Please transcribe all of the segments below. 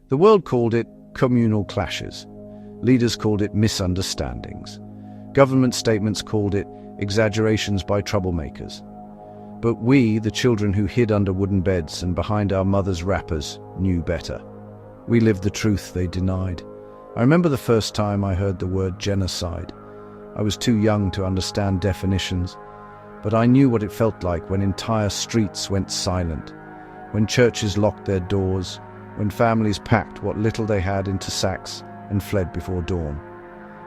The world called it communal clashes. Leaders called it misunderstandings. Government statements called it exaggerations by troublemakers. But we, the children who hid under wooden beds and behind our mothers' wrappers, knew better. We lived the truth they denied. I remember the first time I heard the word genocide. I was too young to understand definitions, but I knew what it felt like when entire streets went silent, when churches locked their doors, when families packed what little they had into sacks and fled before dawn.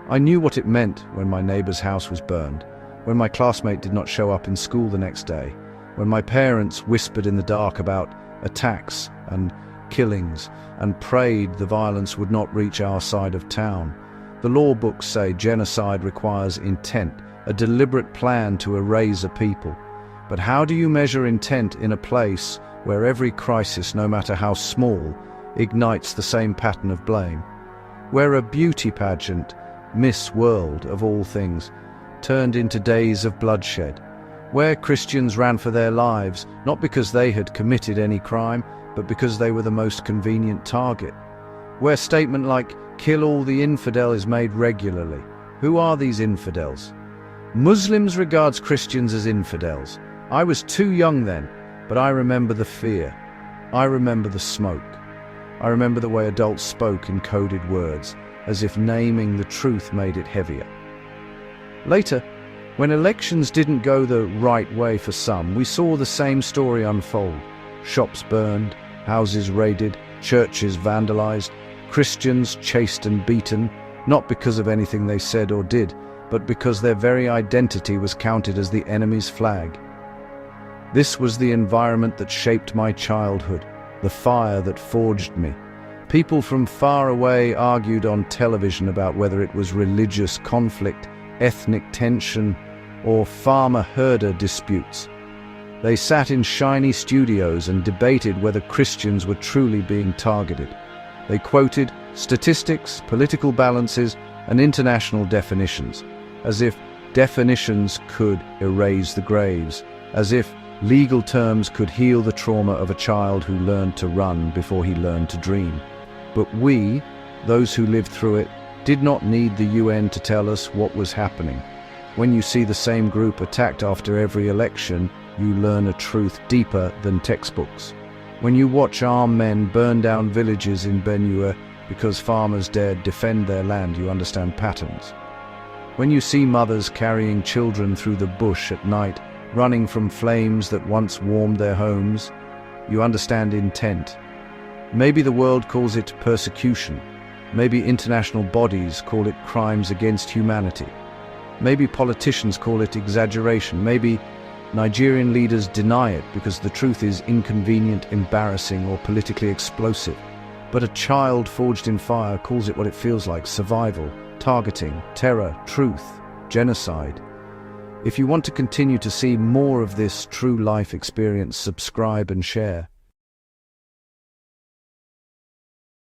I knew what it meant when my neighbor's house was burned, when my classmate did not show up in school the next day, when my parents whispered in the dark about attacks and killings and prayed the violence would not reach our side of town. The law books say genocide requires intent, a deliberate plan to erase a people. But how do you measure intent in a place where every crisis, no matter how small, ignites the same pattern of blame? Where a beauty pageant, Miss World of all things, turned into days of bloodshed? Where Christians ran for their lives, not because they had committed any crime, but because they were the most convenient target? Where statement like, "Kill all the infidel" is made regularly. Who are these infidels? Muslims regards Christians as infidels. I was too young then, but I remember the fear. I remember the smoke. I remember the way adults spoke in coded words, as if naming the truth made it heavier. Later, when elections didn't go the right way for some, we saw the same story unfold. Shops burned, houses raided, churches vandalized, Christians chased and beaten, not because of anything they said or did, but because their very identity was counted as the enemy's flag. This was the environment that shaped my childhood, the fire that forged me. People from far away argued on television about whether it was religious conflict, ethnic tension, or farmer-herder disputes. They sat in shiny studios and debated whether Christians were truly being targeted. They quoted statistics, political balances, and international definitions, as if definitions could erase the graves, as if legal terms could heal the trauma of a child who learned to run before he learned to dream. But we, those who lived through it, did not need the UN to tell us what was happening. When you see the same group attacked after every election, you learn a truth deeper than textbooks. When you watch armed men burn down villages in Benue because farmers dared defend their land, you understand patterns. When you see mothers carrying children through the bush at night, running from flames that once warmed their homes, you understand intent. Maybe the world calls it persecution. Maybe international bodies call it crimes against humanity. Maybe politicians call it exaggeration. Maybe Nigerian leaders deny it because the truth is inconvenient, embarrassing, or politically explosive. But a child forged in fire calls it what it feels like: survival, targeting, terror, truth, genocide. If you want to continue to see more of this true life experience, subscribe and share.